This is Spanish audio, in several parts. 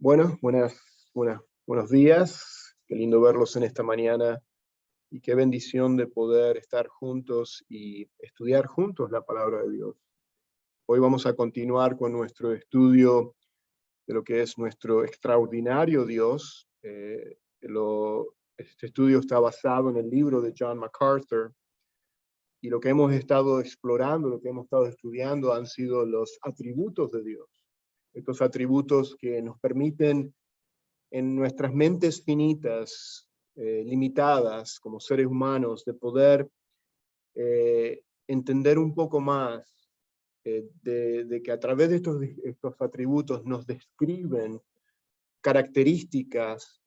Buenos días. Qué lindo verlos en esta mañana y qué bendición de poder estar juntos y estudiar juntos la palabra de Dios. Hoy vamos a continuar con nuestro estudio de lo que es nuestro extraordinario Dios. Este estudio está basado en el libro de John MacArthur, y lo que hemos estado explorando, lo que hemos estado estudiando han sido los atributos de Dios. Estos atributos que nos permiten en nuestras mentes finitas, limitadas como seres humanos, de poder entender un poco más de que a través de estos atributos nos describen características,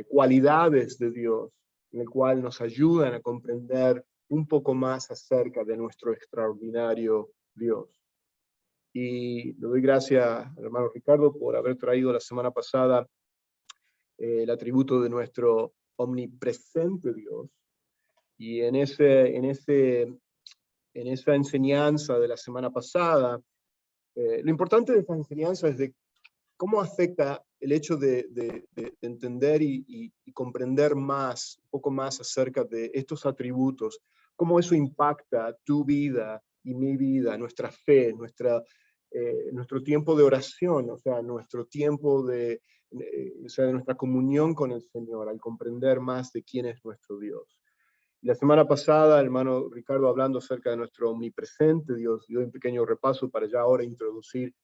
cualidades de Dios, en el cual nos ayudan a comprender un poco más acerca de nuestro extraordinario Dios. Y le doy gracias al hermano Ricardo por haber traído la semana pasada el atributo de nuestro omnipresente Dios. Y en esa enseñanza de la semana pasada, lo importante de esta enseñanza es de cómo afecta el hecho de entender y comprender un poco más acerca de estos atributos, cómo eso impacta tu vida y mi vida, nuestra fe, nuestro tiempo de oración, o sea, nuestro tiempo de nuestra comunión con el Señor, al comprender más de quién es nuestro Dios. La semana pasada, el hermano Ricardo, hablando acerca de nuestro omnipresente Dios, dio un pequeño repaso para ya ahora introducir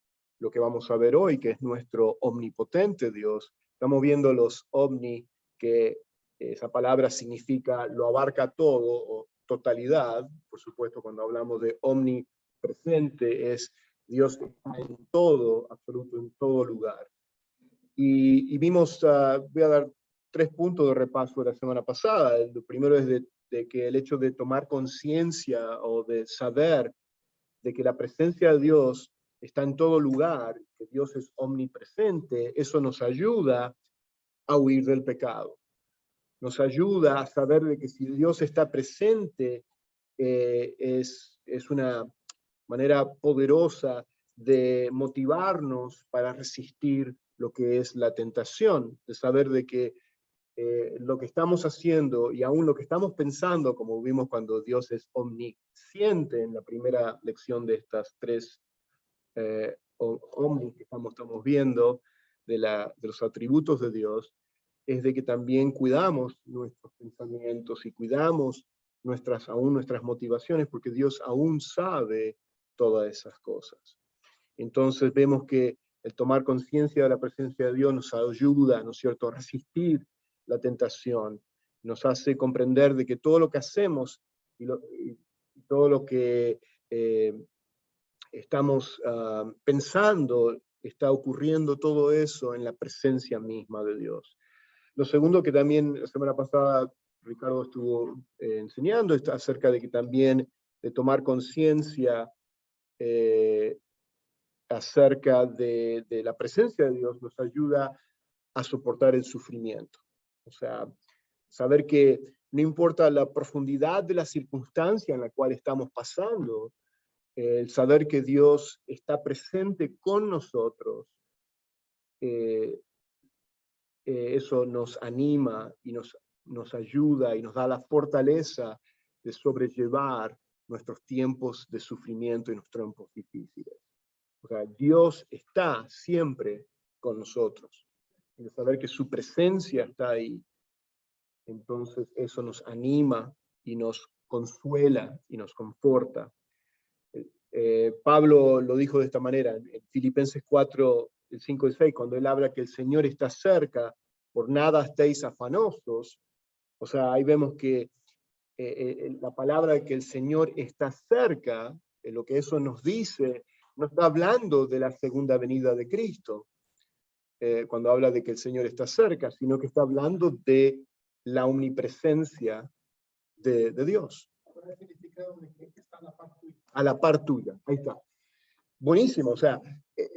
lo que vamos a ver hoy, que es nuestro omnipotente Dios. Estamos viendo los omni, que esa palabra significa lo abarca todo, o totalidad. Por supuesto, cuando hablamos de omnipresente, es Dios que está en todo, absoluto, en todo lugar. Y vimos, voy a dar 3 puntos de repaso de la semana pasada. El primero es de que el hecho de tomar conciencia o de saber de que la presencia de Dios está en todo lugar, que Dios es omnipresente, eso nos ayuda a huir del pecado. Nos ayuda a saber de que si Dios está presente, es una manera poderosa de motivarnos para resistir lo que es la tentación, de saber de que lo que estamos haciendo y aún lo que estamos pensando, como vimos cuando Dios es omnisciente en la primera lección de estas 3 omnis que estamos viendo, de los atributos de Dios, es de que también cuidamos nuestros pensamientos y cuidamos aún nuestras motivaciones, porque Dios aún sabe todas esas cosas. Entonces vemos que el tomar conciencia de la presencia de Dios nos ayuda, ¿no es cierto?, a resistir la tentación, nos hace comprender de que todo lo que hacemos y todo lo que estamos pensando, está ocurriendo todo eso en la presencia misma de Dios. Lo segundo que también la semana pasada Ricardo estuvo enseñando está acerca de que también de tomar conciencia acerca de la presencia de Dios nos ayuda a soportar el sufrimiento. O sea, saber que no importa la profundidad de la circunstancia en la cual estamos pasando, el saber que Dios está presente con nosotros, eso nos anima y nos ayuda y nos da la fortaleza de sobrellevar nuestros tiempos de sufrimiento y nuestros tiempos difíciles. O sea, Dios está siempre con nosotros. Y de saber que su presencia está ahí, entonces eso nos anima y nos consuela y nos conforta. Pablo lo dijo de esta manera, en Filipenses 4, el 5 y 6, cuando él habla que el Señor está cerca, por nada estéis afanosos. O sea, ahí vemos que la palabra de que el Señor está cerca, lo que eso nos dice, no está hablando de la segunda venida de Cristo, cuando habla de que el Señor está cerca, sino que está hablando de la omnipresencia de Dios. A la par tuya, ahí está. Buenísimo, o sea,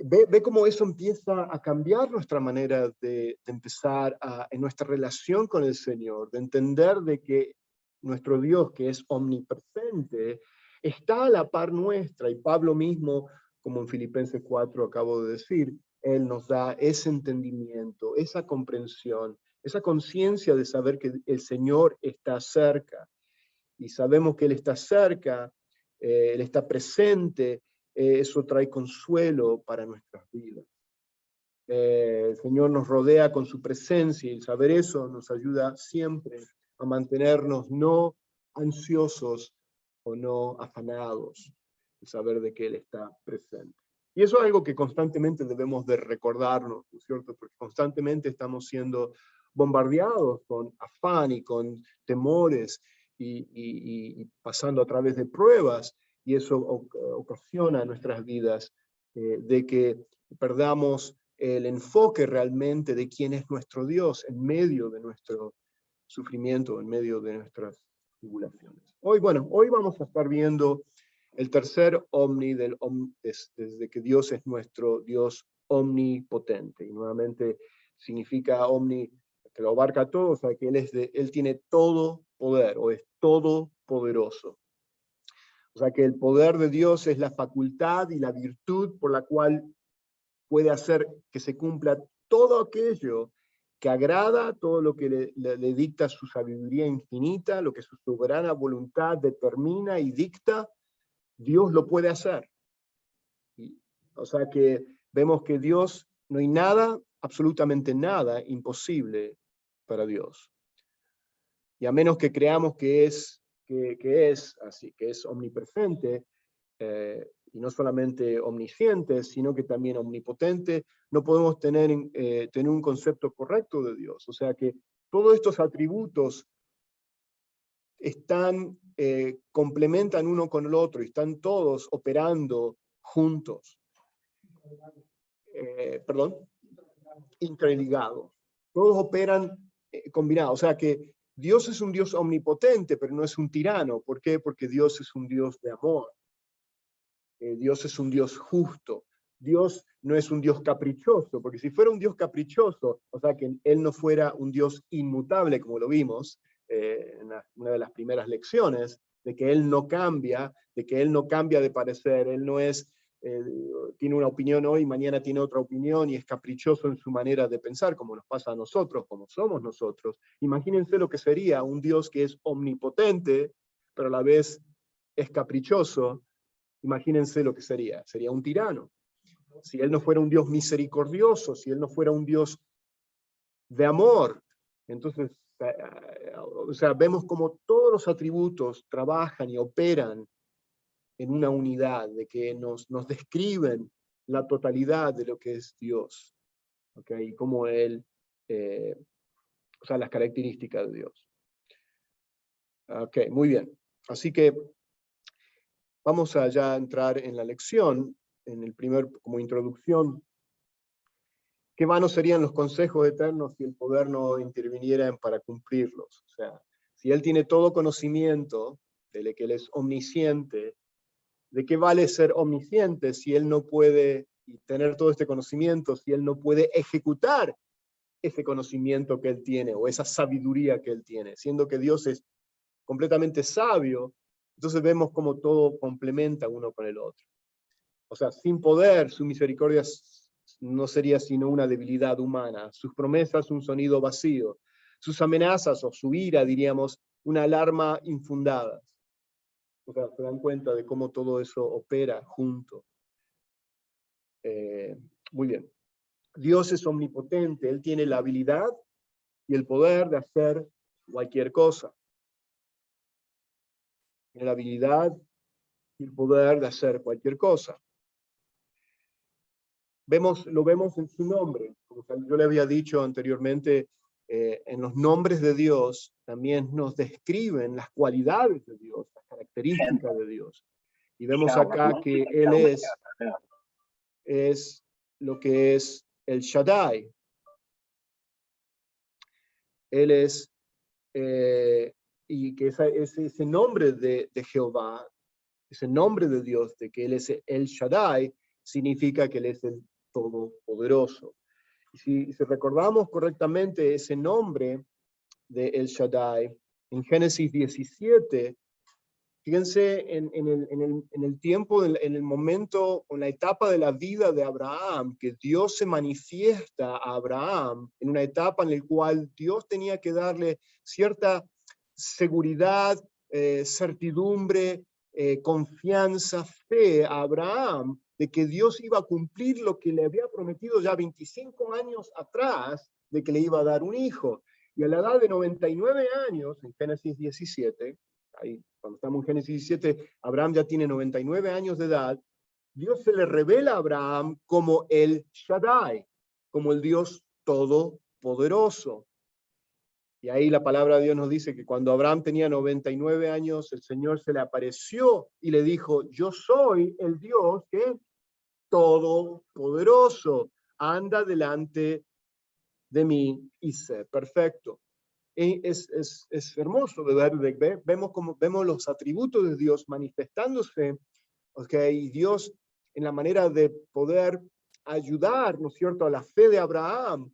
ve cómo eso empieza a cambiar nuestra manera de empezar en nuestra relación con el Señor, de entender de que nuestro Dios, que es omnipresente, está a la par nuestra. Y Pablo mismo, como en Filipenses 4 acabo de decir, Él nos da ese entendimiento, esa comprensión, esa conciencia de saber que el Señor está cerca. Y sabemos que Él está cerca, Él está presente, eso trae consuelo para nuestras vidas. El Señor nos rodea con su presencia y saber eso nos ayuda siempre a mantenernos no ansiosos o no afanados, el saber de que Él está presente. Y eso es algo que constantemente debemos de recordarnos, ¿no es cierto? Porque constantemente estamos siendo bombardeados con afán y con temores y pasando a través de pruebas, y eso ocasiona en nuestras vidas de que perdamos el enfoque realmente de quién es nuestro Dios en medio de nuestro sufrimiento, en medio de nuestras tribulaciones. Hoy vamos a estar viendo el tercer omni desde que Dios es nuestro Dios omnipotente. Y nuevamente significa omni, que lo abarca todo, o sea que Él tiene todo poder, o es todopoderoso. O sea que el poder de Dios es la facultad y la virtud por la cual puede hacer que se cumpla todo aquello que agrada, todo lo que le dicta su sabiduría infinita, lo que su soberana voluntad determina y dicta, Dios lo puede hacer. O sea que vemos que Dios, no hay nada, absolutamente nada, imposible para Dios. Y a menos que creamos que es así, que es omnipresente, y no solamente omnisciente, sino que también omnipotente, no podemos tener un concepto correcto de Dios. O sea que todos estos atributos complementan uno con el otro y están todos operando juntos. Interligados. Todos operan combinados. O sea que Dios es un Dios omnipotente, pero no es un tirano. ¿Por qué? Porque Dios es un Dios de amor. Dios es un Dios justo. Dios no es un Dios caprichoso, porque si fuera un Dios caprichoso, o sea, que Él no fuera un Dios inmutable, como lo vimos en una de las primeras lecciones, de que Él no cambia, de parecer, Él no es, tiene una opinión hoy, mañana tiene otra opinión y es caprichoso en su manera de pensar, como nos pasa a nosotros, como somos nosotros. Imagínense lo que sería un Dios que es omnipotente, pero a la vez es caprichoso. Imagínense lo que sería un tirano. Si Él no fuera un Dios misericordioso, si Él no fuera un Dios de amor, entonces, o sea, vemos como todos los atributos trabajan y operan en una unidad, de que nos describen la totalidad de lo que es Dios, ¿okay? Y cómo Él, o sea, las características de Dios. Ok, muy bien. Así que vamos a ya entrar en la lección, como introducción. Qué vanos serían los consejos eternos si el poder no interviniera para cumplirlos. O sea, si Él tiene todo conocimiento, de que Él es omnisciente, ¿de qué vale ser omnisciente si Él no puede tener todo este conocimiento, si Él no puede ejecutar ese conocimiento que Él tiene, o esa sabiduría que Él tiene? Siendo que Dios es completamente sabio, entonces vemos cómo todo complementa uno con el otro. O sea, sin poder, su misericordia no sería sino una debilidad humana, sus promesas un sonido vacío, sus amenazas o su ira, diríamos, una alarma infundada. O sea, se dan cuenta de cómo todo eso opera junto. Muy bien. Dios es omnipotente, Él tiene la habilidad y el poder de hacer cualquier cosa. Tiene la habilidad y el poder de hacer cualquier cosa. Lo vemos en su nombre. Como yo le había dicho anteriormente, en los nombres de Dios también nos describen las cualidades de Dios, las características de Dios. Y vemos acá que Él es lo que es el Shaddai. Él es, y que ese nombre de Jehová, ese nombre de Dios, de que Él es el Shaddai, significa que Él es el Todopoderoso. Y si recordamos correctamente ese nombre de El Shaddai, en Génesis 17, Fíjense en el tiempo, en el momento, en la etapa de la vida de Abraham, que Dios se manifiesta a Abraham en una etapa en la cual Dios tenía que darle cierta seguridad, certidumbre, confianza, fe a Abraham de que Dios iba a cumplir lo que le había prometido ya 25 años atrás, de que le iba a dar un hijo. Y a la edad de 99 años, en Génesis 17, ahí, cuando estamos en Génesis 17, Abraham ya tiene 99 años de edad, Dios se le revela a Abraham como el Shaddai, como el Dios todopoderoso. Y ahí la palabra de Dios nos dice que cuando Abraham tenía 99 años, el Señor se le apareció y le dijo, yo soy el Dios que es todopoderoso, anda delante de mí y sé perfecto. Es hermoso de ver, vemos los atributos de Dios manifestándose, y Dios en la manera de poder ayudar, ¿no es cierto?, a la fe de Abraham,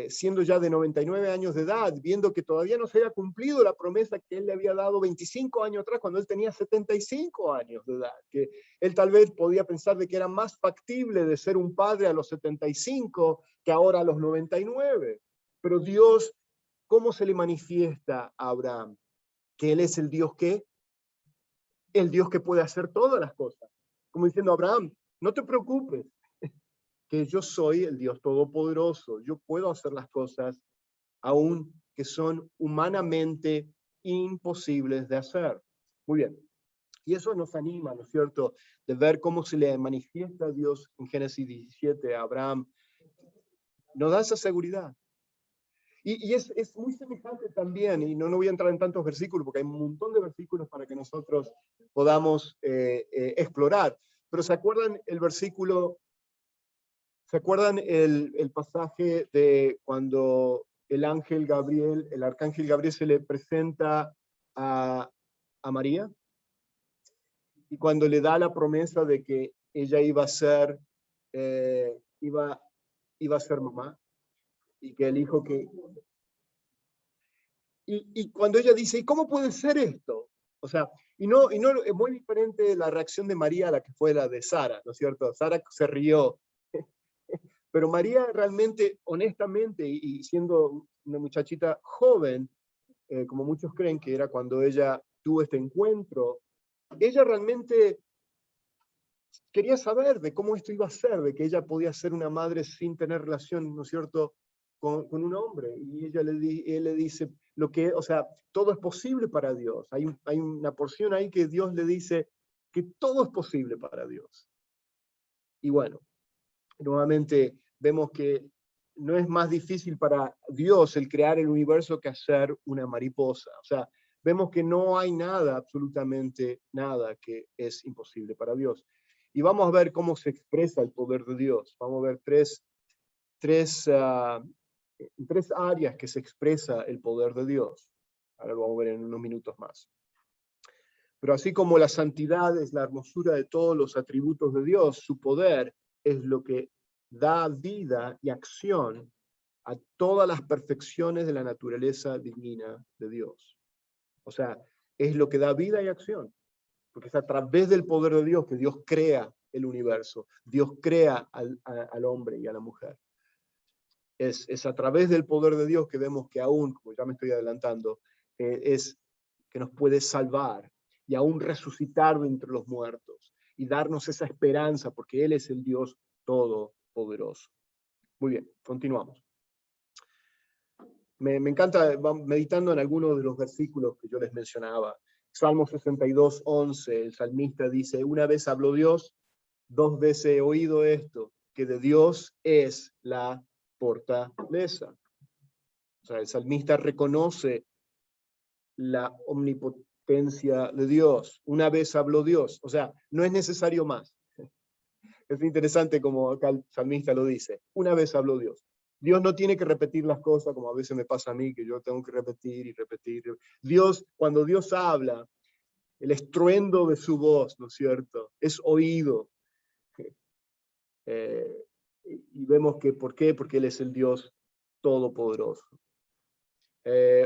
siendo ya de 99 años de edad, viendo que todavía no se había cumplido la promesa que él le había dado 25 años atrás, cuando él tenía 75 años de edad, que él tal vez podía pensar de que era más factible de ser un padre a los 75 que ahora a los 99. Pero Dios, ¿cómo se le manifiesta a Abraham? Que él es el Dios que puede hacer todas las cosas. Como diciendo, Abraham, no te preocupes, que yo soy el Dios todopoderoso. Yo puedo hacer las cosas aún que son humanamente imposibles de hacer. Muy bien. Y eso nos anima, ¿no es cierto?, de ver cómo se le manifiesta a Dios en Génesis 17 a Abraham. Nos da esa seguridad. Y es muy semejante también, y no voy a entrar en tantos versículos, porque hay un montón de versículos para que nosotros podamos explorar. Pero ¿se acuerdan el versículo? ¿Se acuerdan el pasaje de cuando el arcángel Gabriel se le presenta a María? Y cuando le da la promesa de que ella iba a ser, iba a ser mamá, y que el hijo que... Y cuando ella dice, ¿y cómo puede ser esto? O sea, y no es muy diferente la reacción de María a la que fue la de Sara, ¿no es cierto? Sara se rió. Pero María realmente, honestamente, y siendo una muchachita joven, como muchos creen que era cuando ella tuvo este encuentro, ella realmente quería saber de cómo esto iba a ser, de que ella podía ser una madre sin tener relación, ¿no es cierto?, con un hombre. Y él le dice, o sea, todo es posible para Dios. Hay una porción ahí que Dios le dice que todo es posible para Dios. Y bueno, nuevamente vemos que no es más difícil para Dios el crear el universo que hacer una mariposa. O sea, vemos que no hay nada, absolutamente nada, que es imposible para Dios. Y vamos a ver cómo se expresa el poder de Dios. Vamos a ver tres áreas que se expresa el poder de Dios. Ahora lo vamos a ver en unos minutos más. Pero así como la santidad es la hermosura de todos los atributos de Dios, su poder es lo que da vida y acción a todas las perfecciones de la naturaleza divina de Dios. O sea, es lo que da vida y acción, porque es a través del poder de Dios que Dios crea el universo, Dios crea al hombre y a la mujer. Es a través del poder de Dios que vemos que aún, como ya me estoy adelantando, es que nos puede salvar y aún resucitar de entre los muertos y darnos esa esperanza, porque Él es el Dios todopoderoso. Muy bien, continuamos. Me encanta, meditando en algunos de los versículos que yo les mencionaba. Salmo 62, 11, el salmista dice, una vez habló Dios, dos veces he oído esto, que de Dios es la fortaleza. O sea, el salmista reconoce la omnipotencia de Dios. Una vez habló Dios. O sea, no es necesario más. Es interesante como acá el salmista lo dice. Una vez habló Dios. Dios no tiene que repetir las cosas como a veces me pasa a mí, que yo tengo que repetir y repetir. Dios, cuando Dios habla, el estruendo de su voz, ¿no es cierto?, es oído. Y vemos que, ¿por qué? Porque Él es el Dios todopoderoso.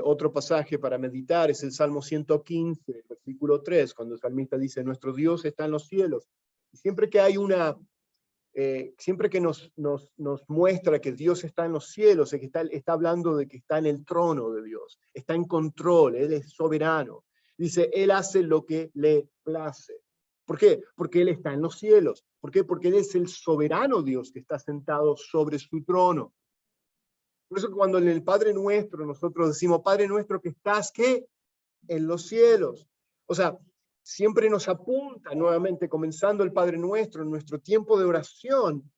Otro pasaje para meditar es el Salmo 115, versículo 3, cuando el salmista dice, nuestro Dios está en los cielos. Y siempre que hay siempre que nos muestra que Dios está en los cielos, es que está hablando de que está en el trono de Dios, está en control, Él es soberano. Dice, Él hace lo que le place. ¿Por qué? Porque Él está en los cielos. ¿Por qué? Porque Él es el soberano Dios que está sentado sobre su trono. Por eso cuando en el Padre Nuestro nosotros decimos, Padre Nuestro que estás, ¿qué? En los cielos. O sea, siempre nos apunta nuevamente, comenzando el Padre Nuestro, en nuestro tiempo de oración,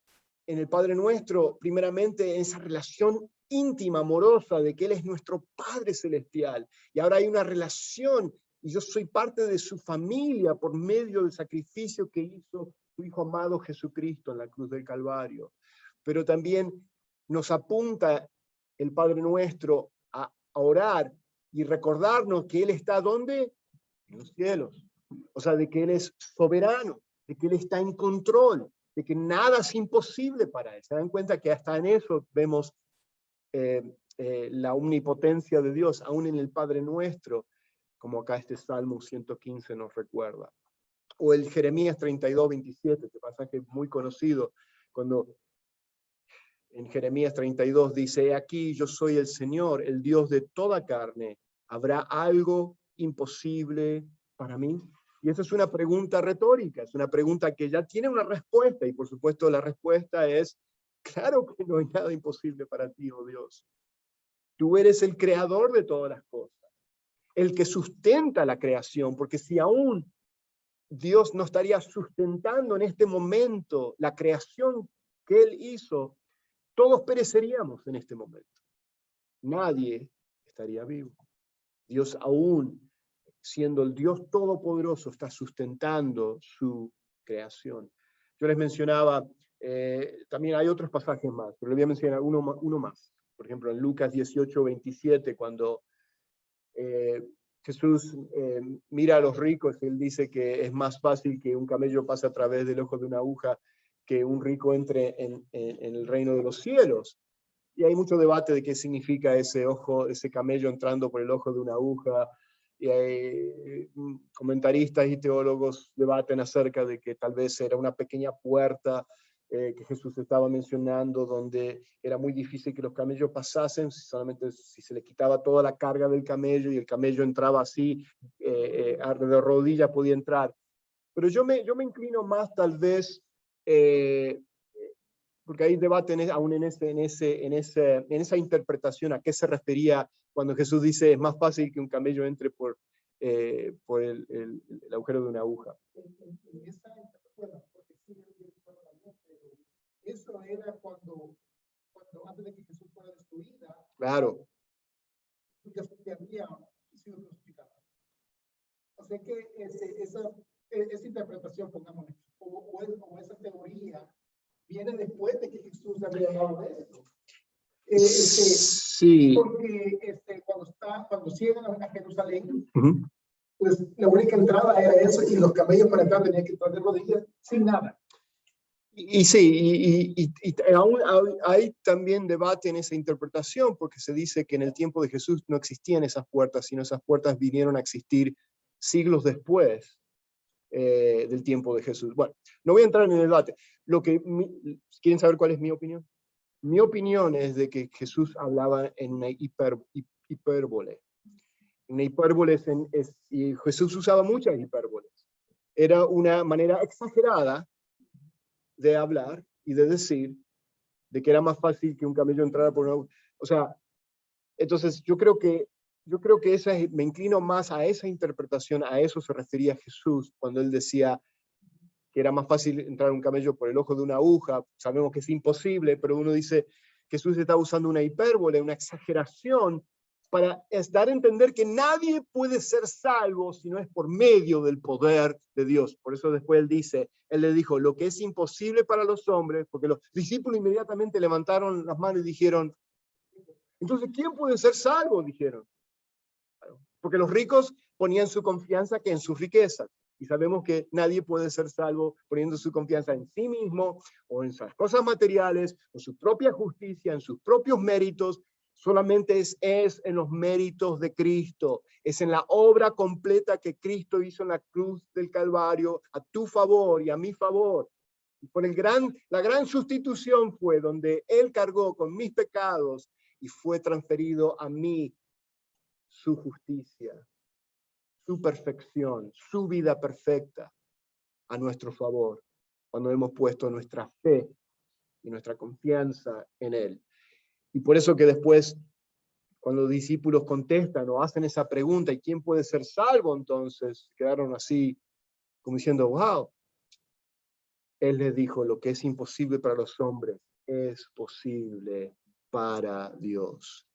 en el Padre Nuestro, primeramente en esa relación íntima, amorosa, de que Él es nuestro Padre Celestial. Y ahora hay una relación, y yo soy parte de su familia por medio del sacrificio que hizo su Hijo amado Jesucristo en la cruz del Calvario. Pero también nos apunta el Padre Nuestro a orar y recordarnos que Él está ¿dónde? En los cielos. O sea, de que Él es soberano, de que Él está en control, de que nada es imposible para Él. ¿Se dan cuenta que hasta en eso vemos la omnipotencia de Dios, aún en el Padre Nuestro, como acá este Salmo 115 nos recuerda? O el Jeremías 32, 27, este pasaje muy conocido, cuando en Jeremías 32 dice, aquí yo soy el Señor, el Dios de toda carne. ¿Habrá algo imposible para mí? Y esa es una pregunta retórica, es una pregunta que ya tiene una respuesta, y por supuesto la respuesta es, claro que no hay nada imposible para ti, oh Dios. Tú eres el creador de todas las cosas, el que sustenta la creación, porque si aún Dios no estaría sustentando en este momento la creación que Él hizo, todos pereceríamos en este momento. Nadie estaría vivo. Dios, aún siendo el Dios Todopoderoso, está sustentando su creación. Yo les mencionaba, también hay otros pasajes más, pero les voy a mencionar uno más. Por ejemplo, en Lucas 18, 27, cuando Jesús mira a los ricos, Él dice que es más fácil que un camello pase a través del ojo de una aguja que un rico entre en el reino de los cielos. Y hay mucho debate de qué significa ese camello entrando por el ojo de una aguja. Y hay comentaristas y teólogos debaten acerca de que tal vez era una pequeña puerta que Jesús estaba mencionando, donde era muy difícil que los camellos pasasen, solamente si se le quitaba toda la carga del camello y el camello entraba así, de rodillas podía entrar. Pero yo me inclino más tal vez, porque hay debate aún en esa interpretación, a qué se refería cuando Jesús dice es más fácil que un camello entre por el agujero de una aguja. Eso era cuando antes de que Jesús fuera destruida. Claro. Que había sido crucificado. O sea que esa interpretación, pongamos, o esa teoría, viene después de que Jesús había hablado de esto. Sí. Porque cuando llegan a Jerusalén, pues la única entrada era eso, y los camellos para entrar tenían que entrar de rodillas sin nada. Y sí, y aún hay también debate en esa interpretación, porque se dice que en el tiempo de Jesús no existían esas puertas, sino esas puertas vinieron a existir siglos después del tiempo de Jesús. Bueno, no voy a entrar en el debate. ¿Quieren saber cuál es mi opinión? Mi opinión es de que Jesús hablaba en una hipérbole. Una hipérbole y Jesús usaba muchas hipérboles. Era una manera exagerada de hablar y de decir de que era más fácil que un camello entrara por una... O sea, entonces yo creo que me inclino más a esa interpretación, a eso se refería Jesús cuando él decía que era más fácil entrar un camello por el ojo de una aguja. Sabemos que es imposible, pero uno dice, Jesús está usando una hipérbole, una exageración, para dar a entender que nadie puede ser salvo si no es por medio del poder de Dios. Por eso después él le dijo, lo que es imposible para los hombres, porque los discípulos inmediatamente levantaron las manos y dijeron, entonces, ¿quién puede ser salvo? Dijeron. Porque los ricos ponían su confianza en sus riquezas. Y sabemos que nadie puede ser salvo poniendo su confianza en sí mismo, o en sus cosas materiales, en su propia justicia, en sus propios méritos. Solamente es en los méritos de Cristo, es en la obra completa que Cristo hizo en la cruz del Calvario, a tu favor y a mi favor. Y por la gran sustitución fue donde Él cargó con mis pecados y fue transferido a mí su justicia, su perfección, su vida perfecta a nuestro favor, cuando hemos puesto nuestra fe y nuestra confianza en Él. Y por eso que después, cuando los discípulos contestan o hacen esa pregunta, ¿y quién puede ser salvo? Entonces quedaron así, como diciendo, wow. Él les dijo, lo que es imposible para los hombres es posible para Dios.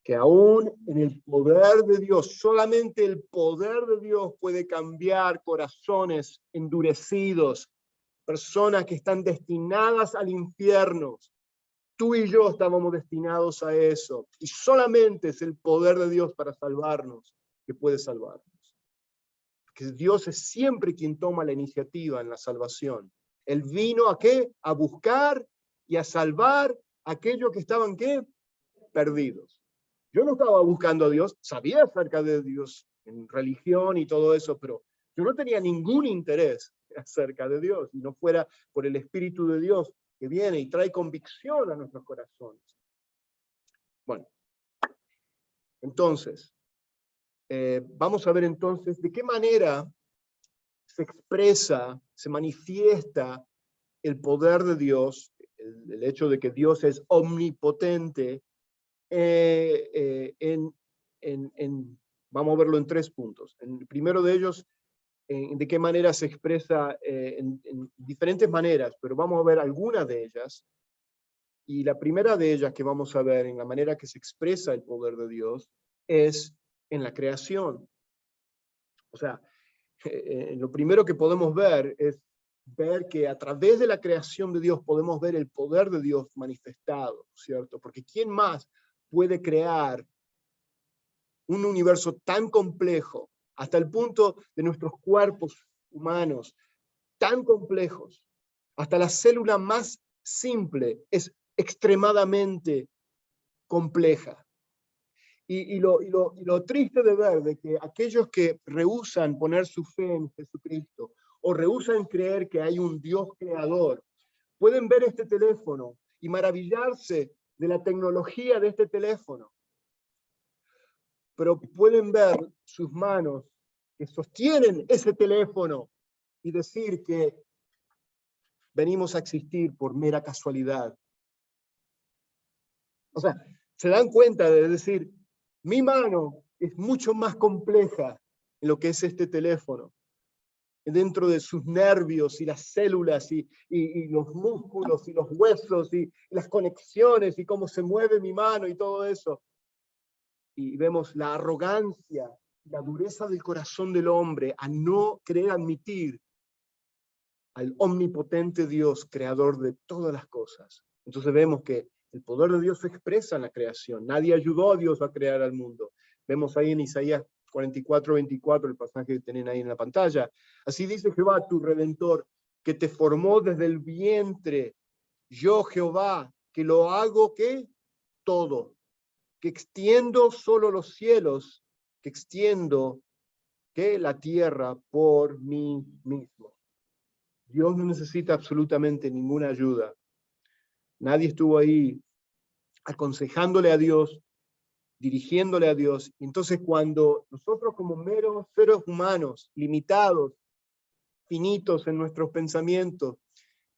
Que aún en el poder de Dios, solamente el poder de Dios puede cambiar corazones endurecidos, personas que están destinadas al infierno. Tú y yo estábamos destinados a eso. Y solamente es el poder de Dios para salvarnos que puede salvarnos. Porque Dios es siempre quien toma la iniciativa en la salvación. Él vino ¿a qué? A buscar y a salvar a aquellos que estaban ¿qué? Perdidos. Yo no estaba buscando a Dios, sabía acerca de Dios en religión y todo eso, pero yo no tenía ningún interés acerca de Dios, y no fuera por el Espíritu de Dios que viene y trae convicción a nuestros corazones. Bueno, entonces, vamos a ver entonces de qué manera se expresa, se manifiesta el poder de Dios, el hecho de que Dios es omnipotente, vamos a verlo en 3 puntos. El primero de ellos, de qué manera se expresa en diferentes maneras, pero vamos a ver algunas de ellas. Y la primera de ellas que vamos a ver en la manera que se expresa el poder de Dios es en la creación. O sea, lo primero que podemos ver es ver que a través de la creación de Dios podemos ver el poder de Dios manifestado, ¿cierto? Porque ¿quién más puede crear un universo tan complejo, hasta el punto de nuestros cuerpos humanos, tan complejos? Hasta la célula más simple es extremadamente compleja. Y lo triste de ver de que aquellos que rehúsan poner su fe en Jesucristo o rehúsan creer que hay un Dios creador, pueden ver este teléfono y maravillarse de la tecnología de este teléfono, pero pueden ver sus manos que sostienen ese teléfono y decir que venimos a existir por mera casualidad. O sea, se dan cuenta de decir, mi mano es mucho más compleja en lo que es este teléfono, dentro de sus nervios y las células y los músculos y los huesos y las conexiones y cómo se mueve mi mano y todo eso. Y vemos la arrogancia, la dureza del corazón del hombre a no querer admitir al omnipotente Dios, creador de todas las cosas. Entonces vemos que el poder de Dios se expresa en la creación. Nadie ayudó a Dios a crear al mundo. Vemos ahí en Isaías 44:24, el pasaje que tienen ahí en la pantalla. Así dice Jehová, tu Redentor, que te formó desde el vientre. Yo, Jehová, que lo hago, ¿qué? Todo. Que extiendo solo los cielos, que extiendo, ¿qué? La tierra por mí mismo. Dios no necesita absolutamente ninguna ayuda. Nadie estuvo ahí aconsejándole a Dios, dirigiéndole a Dios. Entonces, cuando nosotros como meros seres humanos, limitados, finitos en nuestros pensamientos,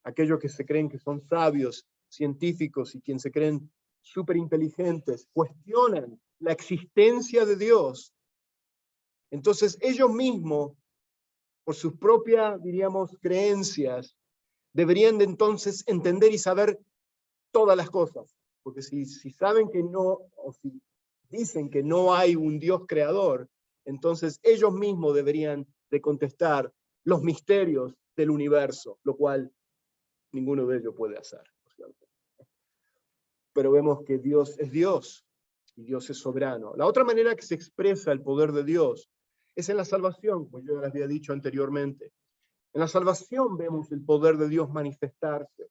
aquellos que se creen que son sabios, científicos y quienes se creen súper inteligentes, cuestionan la existencia de Dios, entonces ellos mismos, por sus propias, diríamos, creencias, deberían de entonces entender y saber todas las cosas. Porque si saben que no, o si dicen que no hay un Dios creador, entonces ellos mismos deberían de contestar los misterios del universo, lo cual ninguno de ellos puede hacer. Pero vemos que Dios es Dios y Dios es soberano. La otra manera que se expresa el poder de Dios es en la salvación, como yo les había dicho anteriormente. En la salvación vemos el poder de Dios manifestarse.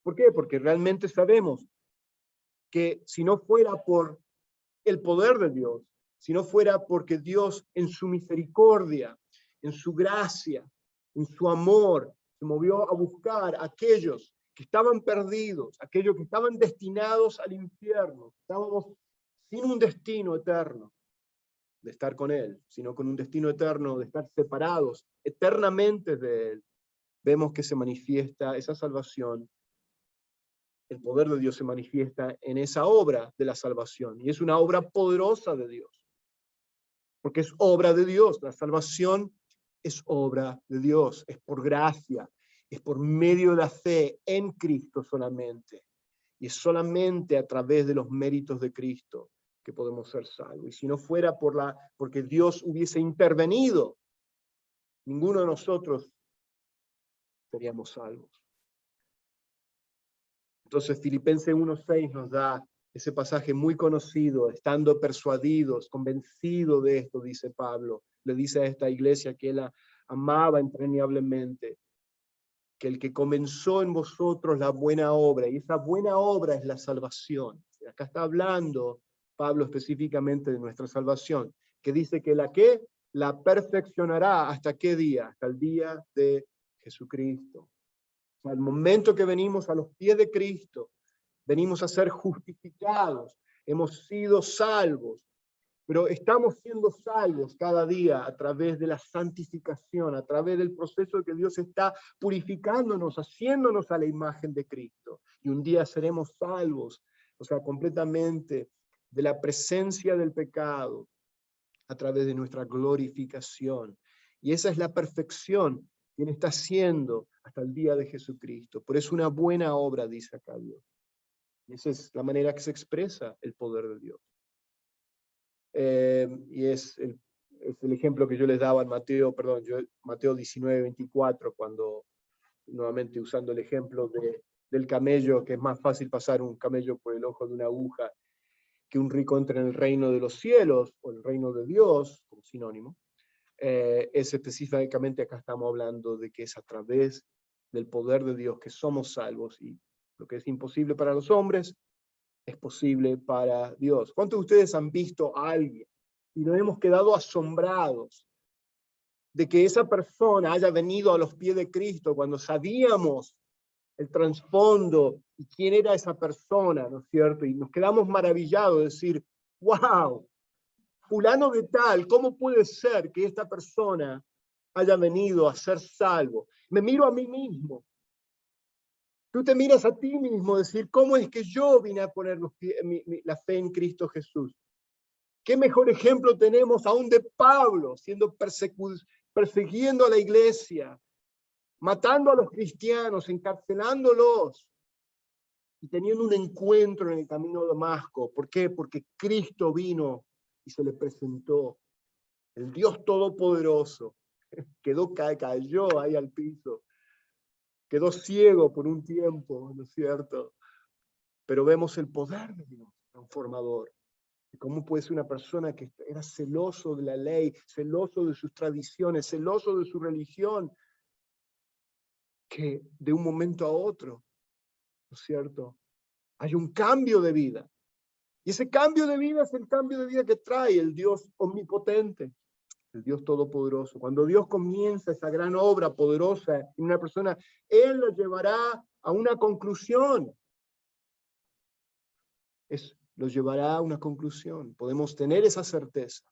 ¿Por qué? Porque realmente sabemos que si no fuera por el poder de Dios, si no fuera porque Dios en su misericordia, en su gracia, en su amor, se movió a buscar a aquellos que estaban perdidos, aquellos que estaban destinados al infierno. Estábamos sin un destino eterno de estar con Él, sino con un destino eterno de estar separados eternamente de Él. Vemos que se manifiesta esa salvación, el poder de Dios se manifiesta en esa obra de la salvación, y es una obra poderosa de Dios, porque es obra de Dios. La salvación es obra de Dios, es por gracia, es por medio de la fe en Cristo solamente, y es solamente a través de los méritos de Cristo que podemos ser salvos. Y si no fuera porque Dios hubiese intervenido, ninguno de nosotros seríamos salvos. Entonces Filipenses 1:6 nos da ese pasaje muy conocido: estando persuadidos, convencidos de esto, dice Pablo, le dice a esta iglesia que él amaba entrañablemente, que el que comenzó en vosotros la buena obra, y esa buena obra es la salvación. Acá está hablando Pablo específicamente de nuestra salvación, que dice que la perfeccionará ¿hasta qué día? Hasta el día de Jesucristo. Al momento que venimos a los pies de Cristo, venimos a ser justificados, hemos sido salvos, pero estamos siendo salvos cada día a través de la santificación, a través del proceso que Dios está purificándonos, haciéndonos a la imagen de Cristo. Y un día seremos salvos, o sea, completamente de la presencia del pecado a través de nuestra glorificación. Y esa es la perfección quien está haciendo hasta el día de Jesucristo. Por eso una buena obra, dice acá Dios. Y esa es la manera que se expresa el poder de Dios. Y es el ejemplo que yo les daba en Mateo 19:24, cuando, nuevamente usando el ejemplo del camello, que es más fácil pasar un camello por el ojo de una aguja que un rico entre en el reino de los cielos, o el reino de Dios, como sinónimo. Es específicamente, acá estamos hablando de que es a través del poder de Dios que somos salvos, y lo que es imposible para los hombres es posible para Dios. ¿Cuántos de ustedes han visto a alguien y nos hemos quedado asombrados de que esa persona haya venido a los pies de Cristo cuando sabíamos el trasfondo y quién era esa persona, ¿no es cierto? Y nos quedamos maravillados de decir, wow, fulano de tal, ¿cómo puede ser que esta persona haya venido a ser salvo? Me miro a mí mismo. Tú te miras a ti mismo, decir, ¿cómo es que yo vine a poner la fe en Cristo Jesús? ¿Qué mejor ejemplo tenemos aún de Pablo, persiguiendo a la iglesia, matando a los cristianos, encarcelándolos, y teniendo un encuentro en el camino de Damasco? ¿Por qué? Porque Cristo vino y se le presentó. El Dios Todopoderoso cayó ahí al piso, quedó ciego por un tiempo, ¿no es cierto? Pero vemos el poder de Dios transformador. ¿Cómo puede ser una persona que era celoso de la ley, celoso de sus tradiciones, celoso de su religión, que de un momento a otro, ¿no es cierto?, hay un cambio de vida? Y ese cambio de vida es el cambio de vida que trae el Dios omnipotente, el Dios todopoderoso. Cuando Dios comienza esa gran obra poderosa en una persona, Él la llevará a una conclusión. Lo llevará a una conclusión. Podemos tener esa certeza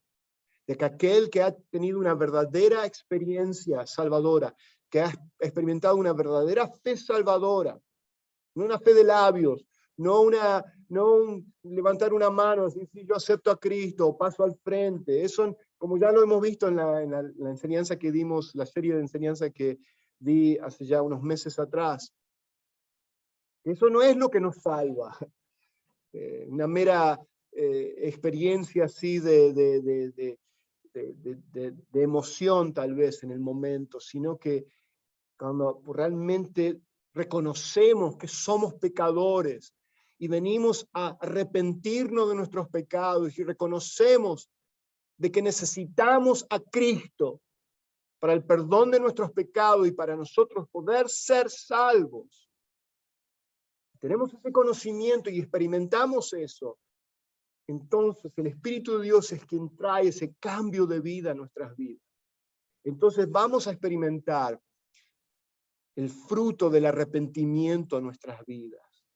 de que aquel que ha tenido una verdadera experiencia salvadora, que ha experimentado una verdadera fe salvadora, no una fe de labios, no levantar una mano, decir, sí, yo acepto a Cristo, paso al frente. Eso, como ya lo hemos visto en la enseñanza que dimos, la serie de enseñanza que di hace ya unos meses atrás, eso no es lo que nos salva. Una mera experiencia así de emoción tal vez en el momento, sino que cuando realmente reconocemos que somos pecadores y venimos a arrepentirnos de nuestros pecados y reconocemos de que necesitamos a Cristo para el perdón de nuestros pecados y para nosotros poder ser salvos, tenemos ese conocimiento y experimentamos eso, entonces el Espíritu de Dios es quien trae ese cambio de vida a nuestras vidas. Entonces vamos a experimentar el fruto del arrepentimiento en nuestras vidas.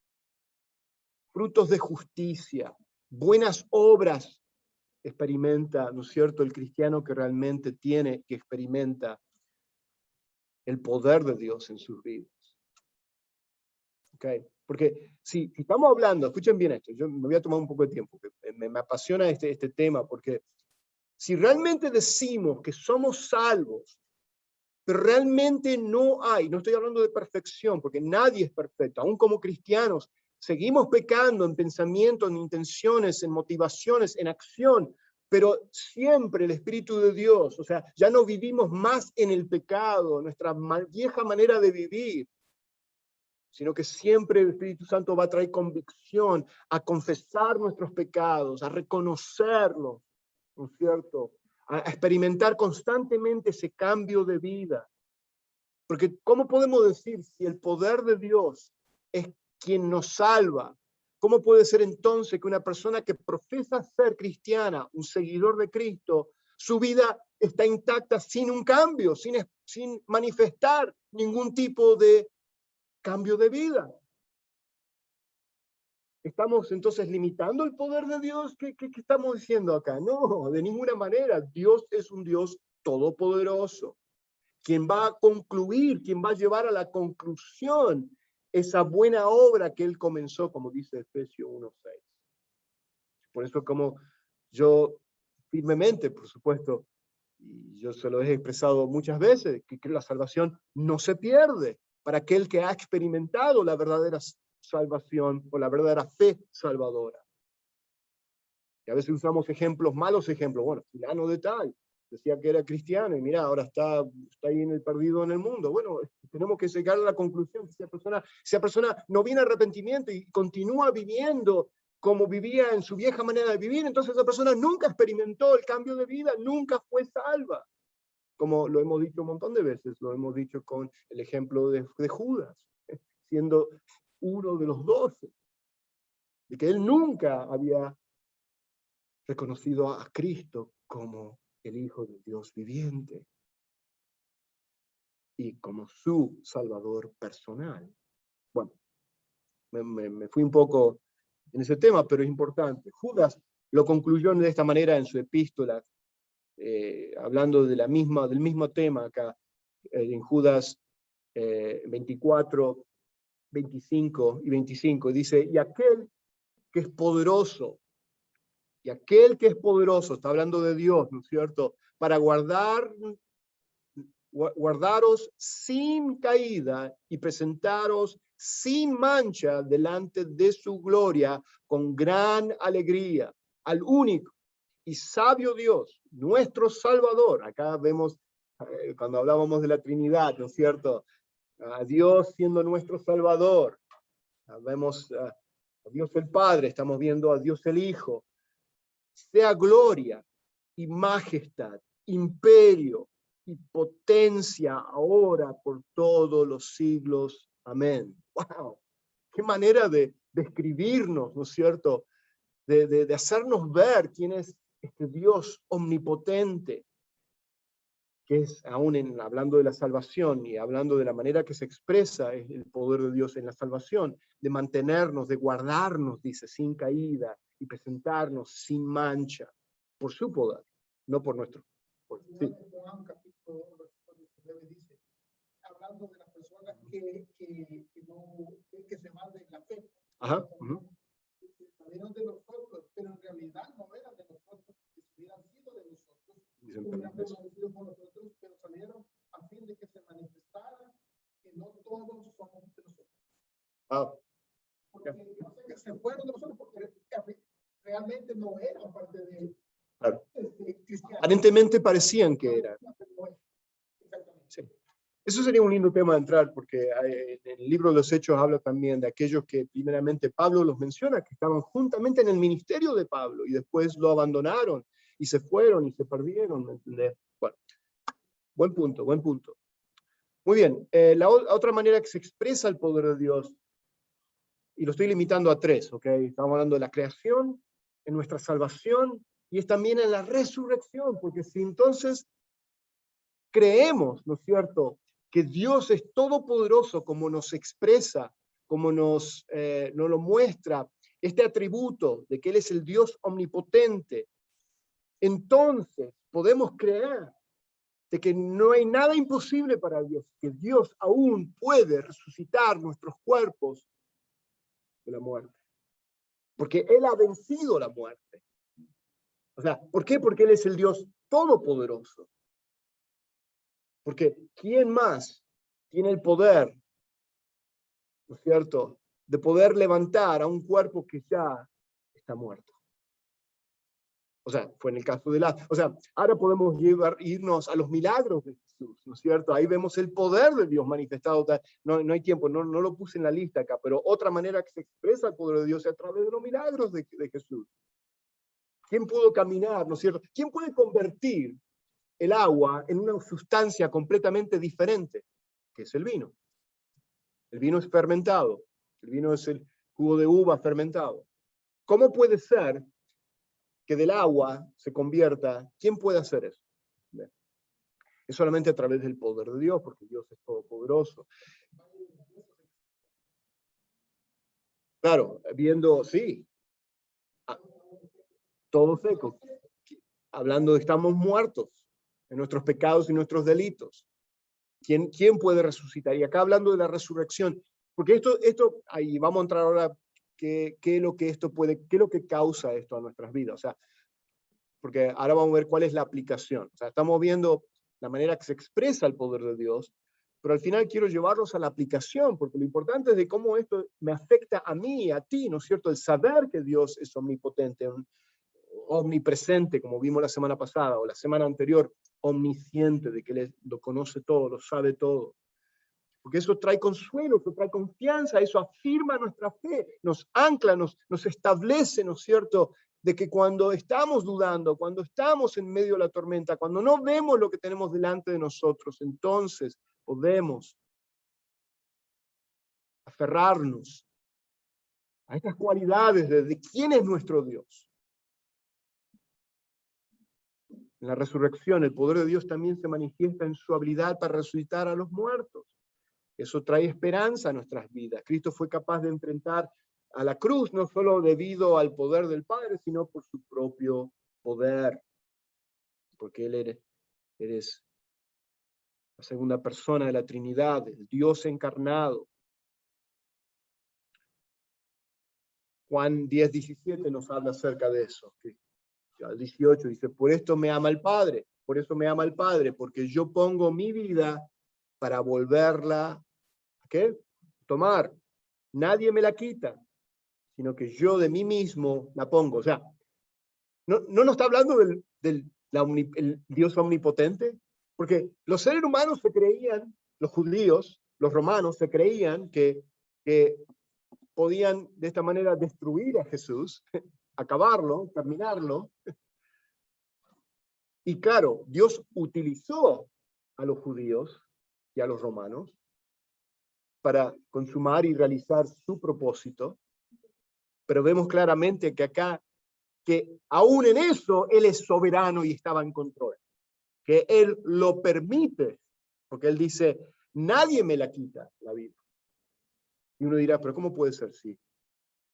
Frutos de justicia, buenas obras experimenta, ¿no es cierto?, el cristiano que realmente que experimenta el poder de Dios en sus vidas. ¿Okay? Porque si estamos hablando, escuchen bien esto, yo me voy a tomar un poco de tiempo, me apasiona este tema, porque si realmente decimos que somos salvos, pero realmente no estoy hablando de perfección, porque nadie es perfecto, aún como cristianos, seguimos pecando en pensamiento, en intenciones, en motivaciones, en acción, pero siempre el Espíritu de Dios, o sea, ya no vivimos más en el pecado, nuestra vieja manera de vivir, sino que siempre el Espíritu Santo va a traer convicción, a confesar nuestros pecados, a reconocerlos, ¿no es cierto? A experimentar constantemente ese cambio de vida. Porque ¿cómo podemos decir si el poder de Dios es quien nos salva? ¿Cómo puede ser entonces que una persona que profesa ser cristiana, un seguidor de Cristo, su vida está intacta sin un cambio, sin manifestar ningún tipo de cambio de vida? ¿Estamos entonces limitando el poder de Dios? ¿Qué estamos diciendo acá? No, de ninguna manera. Dios es un Dios todopoderoso, quien va a concluir, quien va a llevar a la conclusión esa buena obra que Él comenzó, como dice Efesios 1:6. Por eso, como yo firmemente, por supuesto, y yo se lo he expresado muchas veces, que la salvación no se pierde para aquel que ha experimentado la verdadera salvación o la verdadera fe salvadora. Y a veces usamos ejemplos, malos ejemplos. Bueno, fulano de tal, decía que era cristiano y mira, ahora está ahí en el perdido en el mundo. Bueno, tenemos que llegar a la conclusión que esa persona no viene arrepentimiento y continúa viviendo como vivía en su vieja manera de vivir, entonces esa persona nunca experimentó el cambio de vida, nunca fue salva. Como lo hemos dicho un montón de veces, lo hemos dicho con el ejemplo de Judas, siendo uno de los 12, de que él nunca había reconocido a Cristo como el Hijo de Dios viviente y como su Salvador personal. Bueno, me fui un poco en ese tema, pero es importante. Judas lo concluyó de esta manera en su epístola, hablando del mismo tema acá, en Judas 24, 25 y 25. Dice, y aquel que es poderoso, está hablando de Dios, ¿no es cierto?, para guardaros sin caída y presentaros sin mancha delante de su gloria con gran alegría, al único y sabio Dios, nuestro Salvador. Acá vemos, cuando hablábamos de la Trinidad, ¿no es cierto?, a Dios siendo nuestro Salvador. Vemos a Dios el Padre, estamos viendo a Dios el Hijo. Sea gloria y majestad, imperio y potencia ahora por todos los siglos. Amén. ¡Wow! Qué manera de describirnos, ¿no es cierto?, de hacernos ver quién es este Dios omnipotente, que es, aún hablando de la salvación y hablando de la manera que se expresa el poder de Dios en la salvación, de mantenernos, de guardarnos, dice, sin caída y presentarnos sin mancha, por su poder, no por nuestro. Sí. Juan capítulo 2, versículo 19 dice, hablando de las personas que se van de la fe. Ajá. Salieron de nosotros, pero en realidad no eran de nosotros, que si hubieran sido de nosotros, hubieran permanecido con nosotros, pero salieron a fin de que se manifestara que no todos somos de nosotros. Porque yo sé que se fueron de nosotros porque realmente no eran parte de cristianos. Aparentemente parecían que eran. Sí. Eso sería un lindo tema de entrar, porque en el libro de los Hechos habla también de aquellos que primeramente Pablo los menciona, que estaban juntamente en el ministerio de Pablo y después lo abandonaron y se fueron y se perdieron, ¿me entendés? Bueno, buen punto, buen punto. Muy bien, la otra manera que se expresa el poder de Dios y lo estoy limitando a 3, ¿ok? Estamos hablando de la creación, en nuestra salvación, y es también en la resurrección, porque si entonces creemos, ¿no es cierto?, que Dios es todopoderoso, como nos expresa, como nos lo muestra, este atributo de que Él es el Dios omnipotente, entonces podemos creer de que no hay nada imposible para Dios, que Dios aún puede resucitar nuestros cuerpos de la muerte, porque Él ha vencido la muerte. O sea, ¿por qué? Porque Él es el Dios todopoderoso. Porque ¿quién más tiene el poder, ¿no es cierto?, de poder levantar a un cuerpo que ya está muerto? O sea, fue en el caso de o sea, ahora podemos irnos a los milagros de Jesús, ¿no es cierto? Ahí vemos el poder de Dios manifestado. No hay tiempo, no lo puse en la lista acá, pero otra manera que se expresa el poder de Dios es a través de los milagros de Jesús. ¿Quién pudo caminar, no es cierto? ¿Quién puede convertir el agua en una sustancia completamente diferente, que es el vino? El vino es fermentado, el vino es el jugo de uva fermentado. ¿Cómo puede ser que del agua se convierta? ¿Quién puede hacer eso? Es solamente a través del poder de Dios, porque Dios es todopoderoso. Claro, viendo, sí, todo seco. Hablando de estamos muertos en nuestros pecados y nuestros delitos. ¿Quién puede resucitar? Y acá hablando de la resurrección, porque esto ahí vamos a entrar ahora, qué es lo que esto puede, qué es lo que causa esto a nuestras vidas. O sea, porque ahora vamos a ver cuál es la aplicación. O sea, estamos viendo la manera que se expresa el poder de Dios, pero al final quiero llevarlos a la aplicación, porque lo importante es de cómo esto me afecta a mí y a ti, ¿no es cierto? El saber que Dios es omnipotente, omnipresente, como vimos la semana pasada o la semana anterior, omnisciente, de que Él lo conoce todo, lo sabe todo. Porque eso trae consuelo, eso trae confianza, eso afirma nuestra fe, nos ancla, nos establece, ¿no es cierto?, de que cuando estamos dudando, cuando estamos en medio de la tormenta, cuando no vemos lo que tenemos delante de nosotros, entonces podemos aferrarnos a estas cualidades de quién es nuestro Dios. En la resurrección, el poder de Dios también se manifiesta en su habilidad para resucitar a los muertos. Eso trae esperanza a nuestras vidas. Cristo fue capaz de enfrentar a la cruz, no solo debido al poder del Padre, sino por su propio poder. Porque Él es la segunda persona de la Trinidad, el Dios encarnado. Juan 10:17 nos habla acerca de eso. Al 18 dice, por esto me ama el Padre, por eso me ama el Padre, porque yo pongo mi vida para volverla ¿a qué? Tomar. Nadie me la quita, sino que yo de mí mismo la pongo. O sea, no nos está hablando del el Dios omnipotente, porque los seres humanos se creían, los judíos, los romanos se creían que podían de esta manera destruir a Jesús, acabarlo, terminarlo. Y claro, Dios utilizó a los judíos y a los romanos para consumar y realizar su propósito, pero vemos claramente que acá, que aún en eso, Él es soberano y estaba en control, que Él lo permite, porque Él dice, nadie me la quita la vida. Y uno dirá, pero ¿cómo puede ser? Sí,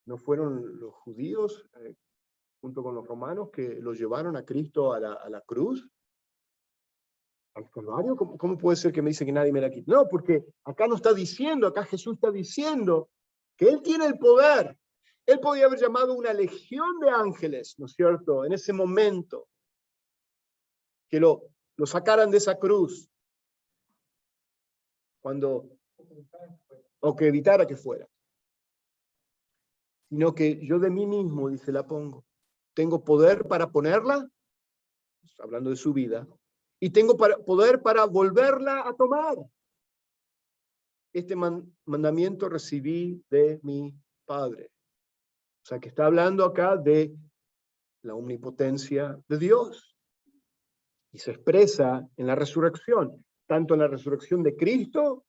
¿no fueron los judíos junto con los romanos que lo llevaron a Cristo a la cruz? ¿Al Calvario? ¿Cómo puede ser que me dice que nadie me la quita? No, porque acá no está diciendo, acá Jesús está diciendo que Él tiene el poder. Él podía haber llamado una legión de ángeles, ¿no es cierto?, en ese momento, que lo sacaran de esa cruz, o que evitara que fuera. Sino que yo de mí mismo, dice, la pongo. Tengo poder para ponerla, hablando de su vida, y tengo poder para volverla a tomar. Este mandamiento recibí de mi Padre. O sea, que está hablando acá de la omnipotencia de Dios. Y se expresa en la resurrección, tanto en la resurrección de Cristo,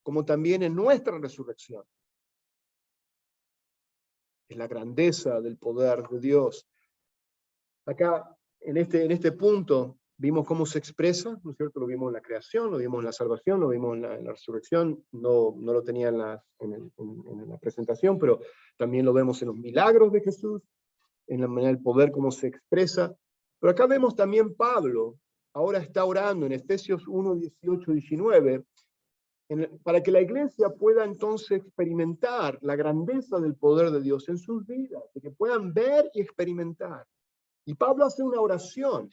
como también en nuestra resurrección. es la grandeza del poder de Dios. Acá, en este punto, vimos cómo se expresa, ¿no es cierto? Lo vimos en la creación, lo vimos en la salvación, lo vimos en la resurrección, no lo tenía en la presentación, pero también lo vemos en los milagros de Jesús, en la manera del poder, cómo se expresa. Pero acá vemos también Pablo, ahora está orando en Efesios 1, 18, 19, para que la iglesia pueda entonces experimentar la grandeza del poder de Dios en sus vidas, de que puedan ver y experimentar. Y Pablo hace una oración.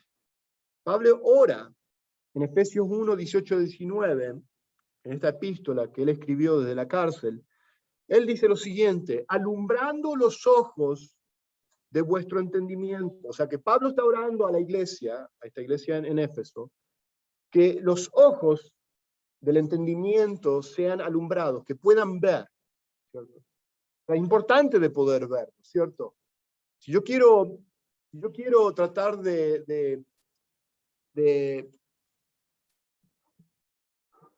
Pablo ora en Efesios 1, 18, 19, en esta epístola que él escribió desde la cárcel. Él dice lo siguiente: alumbrando los ojos de vuestro entendimiento. O sea que Pablo está orando a la iglesia, a esta iglesia en Éfeso, que los ojos del entendimiento sean alumbrados, que puedan ver, ¿cierto? Es importante de poder ver, ¿cierto? Si yo quiero tratar de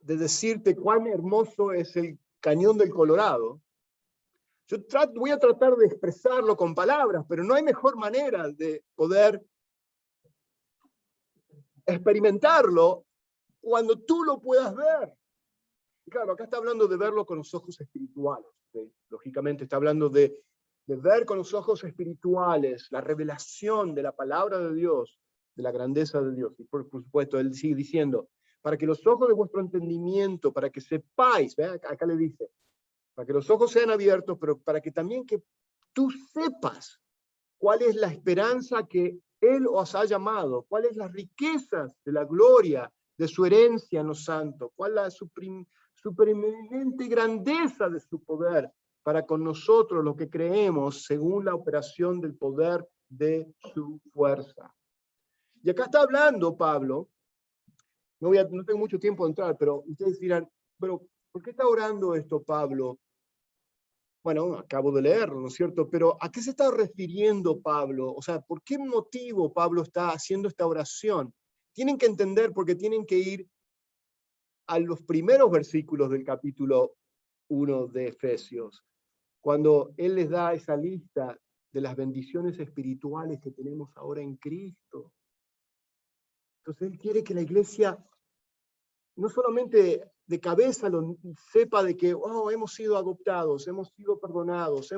decirte cuán hermoso es el Cañón del Colorado, voy a tratar de expresarlo con palabras, pero no hay mejor manera de poder experimentarlo cuando tú lo puedas ver. Y claro, acá está hablando de verlo con los ojos espirituales. ¿Sí? Lógicamente está hablando de ver con los ojos espirituales la revelación de la palabra de Dios, de la grandeza de Dios. Y por supuesto, él sigue diciendo, para que los ojos de vuestro entendimiento, para que sepáis, ¿ve? Acá le dice, para que los ojos sean abiertos, pero para que también que tú sepas cuál es la esperanza que Él os ha llamado, cuáles las riquezas de la gloria de su herencia en los santos, cuál es la preeminente grandeza de su poder para con nosotros los que creemos según la operación del poder de su fuerza. Y acá está hablando Pablo, no tengo mucho tiempo de entrar, pero ustedes dirán, pero ¿por qué está orando esto Pablo? Bueno, acabo de leerlo, ¿no es cierto? Pero ¿a qué se está refiriendo Pablo? O sea, ¿por qué motivo Pablo está haciendo esta oración? Tienen que entender porque tienen que ir a los primeros versículos del capítulo 1 de Efesios, cuando él les da esa lista de las bendiciones espirituales que tenemos ahora en Cristo. Entonces él quiere que la iglesia no solamente de cabeza sepa de que hemos sido adoptados, hemos sido perdonados,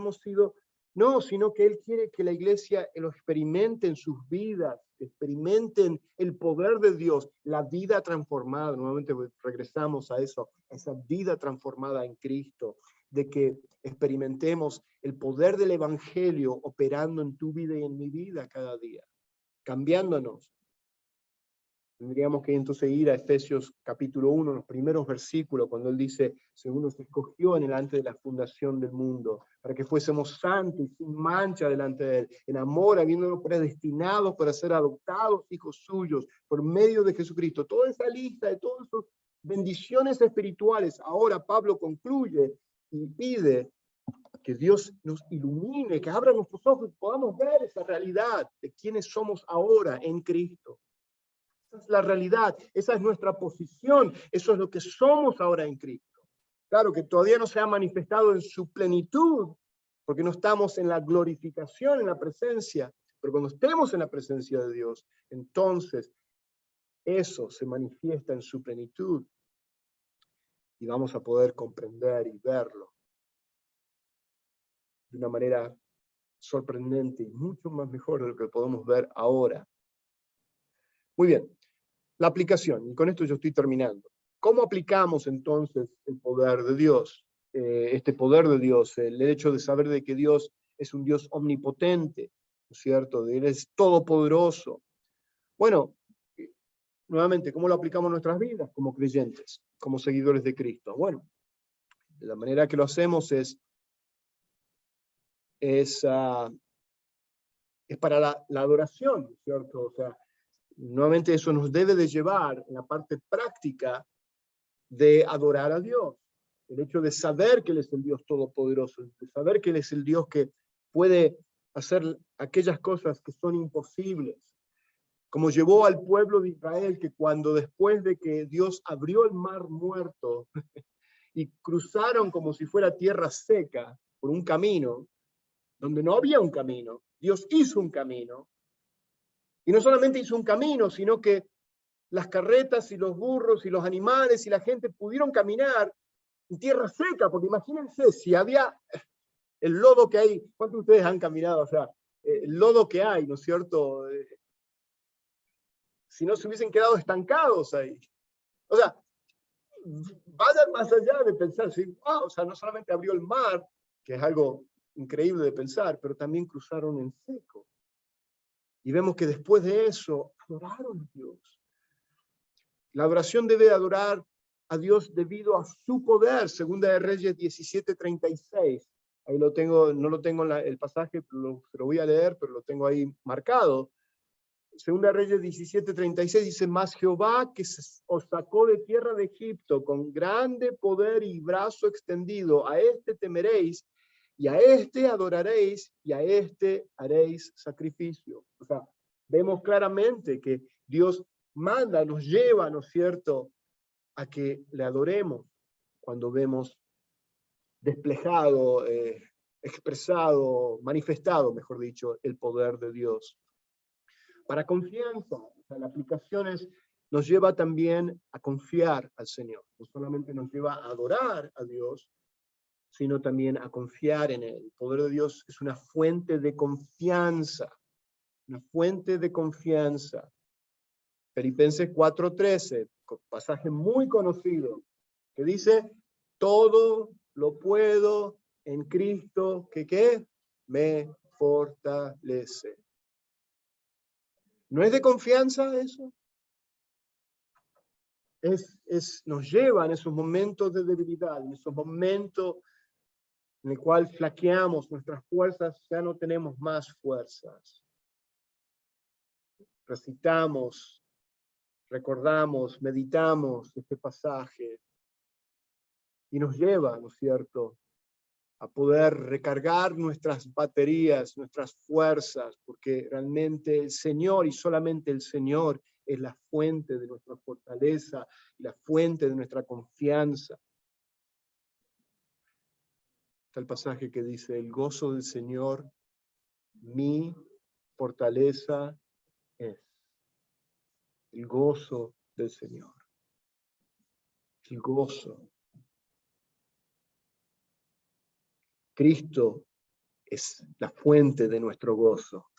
no, sino que él quiere que la iglesia lo experimente en sus vidas, experimenten el poder de Dios, la vida transformada. Nuevamente regresamos a eso, a esa vida transformada en Cristo, de que experimentemos el poder del evangelio operando en tu vida y en mi vida cada día, cambiándonos. Tendríamos que entonces ir a Efesios capítulo 1, los primeros versículos, cuando él dice, según nos escogió delante de la fundación del mundo, para que fuésemos santos y sin mancha delante de él, en amor, habiéndonos predestinados para ser adoptados hijos suyos, por medio de Jesucristo. Toda esa lista de todas esas bendiciones espirituales, ahora Pablo concluye y pide que Dios nos ilumine, que abra nuestros ojos y podamos ver esa realidad de quiénes somos ahora en Cristo. Esa es la realidad, esa es nuestra posición, eso es lo que somos ahora en Cristo. Claro que todavía no se ha manifestado en su plenitud, porque no estamos en la glorificación, en la presencia, pero cuando estemos en la presencia de Dios, entonces eso se manifiesta en su plenitud y vamos a poder comprender y verlo de una manera sorprendente y mucho más mejor de lo que podemos ver ahora. Muy bien. La aplicación, y con esto yo estoy terminando. ¿Cómo aplicamos entonces el poder de Dios? Este poder de Dios, el hecho de saber de que Dios es un Dios omnipotente, ¿no es cierto? De Él es todopoderoso. Bueno, nuevamente, ¿cómo lo aplicamos en nuestras vidas como creyentes, como seguidores de Cristo? Bueno, la manera que lo hacemos es para la adoración, ¿no es cierto? O sea, nuevamente eso nos debe de llevar en la parte práctica de adorar a Dios. El hecho de saber que Él es el Dios todopoderoso, de saber que Él es el Dios que puede hacer aquellas cosas que son imposibles. Como llevó al pueblo de Israel, que cuando después de que Dios abrió el mar muerto y cruzaron como si fuera tierra seca por un camino, donde no había un camino. Dios hizo un camino. Y no solamente hizo un camino, sino que las carretas y los burros y los animales y la gente pudieron caminar en tierra seca, porque imagínense si había el lodo que hay. ¿Cuántos de ustedes han caminado? O sea, el lodo que hay, ¿no es cierto? Si no se hubiesen quedado estancados ahí. O sea, vayan más allá de pensar, ¿sí? O sea, no solamente abrió el mar, que es algo increíble de pensar, pero también cruzaron en seco. Y vemos que después de eso, adoraron a Dios. La adoración debe adorar a Dios debido a su poder, Segunda de Reyes 17:36. Ahí lo tengo, no lo tengo en el pasaje, pero lo voy a leer, pero lo tengo ahí marcado. Segunda de Reyes 17:36 dice: mas Jehová, que os sacó de tierra de Egipto con grande poder y brazo extendido, a este temeréis, y a este adoraréis, y a este haréis sacrificio. O sea, vemos claramente que Dios manda, nos lleva, ¿no es cierto?, a que le adoremos cuando vemos desplegado, expresado, manifestado, mejor dicho, el poder de Dios. Para confianza, o sea, la aplicación nos lleva también a confiar al Señor. No solamente nos lleva a adorar a Dios, sino también a confiar en Él. El poder de Dios es una fuente de confianza, una fuente de confianza. Filipenses 4:13, pasaje muy conocido, que dice: todo lo puedo en Cristo, que ¿qué? Me fortalece. ¿No es de confianza eso? Nos lleva en esos momentos de debilidad, en esos momentos en el cual flaqueamos nuestras fuerzas, ya no tenemos más fuerzas. Recitamos, recordamos, meditamos este pasaje y nos lleva, ¿no es cierto?, a poder recargar nuestras baterías, nuestras fuerzas, porque realmente el Señor y solamente el Señor es la fuente de nuestra fortaleza y la fuente de nuestra confianza. Está el pasaje que dice: el gozo del Señor, mi fortaleza es. El gozo del Señor. El gozo. Cristo es la fuente de nuestro gozo.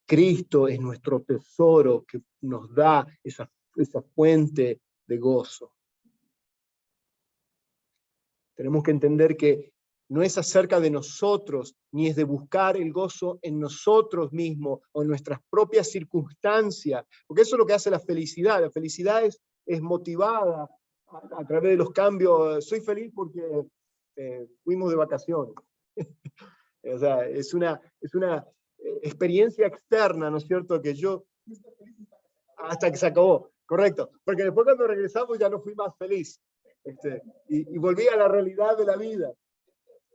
Cristo es nuestro tesoro que nos da esa fuente de gozo. Tenemos que entender que no es acerca de nosotros, ni es de buscar el gozo en nosotros mismos o en nuestras propias circunstancias, porque eso es lo que hace la felicidad. La felicidad es motivada a través de los cambios. Soy feliz porque fuimos de vacaciones. O sea, es una experiencia externa, ¿no es cierto?, que yo, hasta que se acabó, correcto, porque después cuando regresamos ya no fui más feliz, y volví a la realidad de la vida.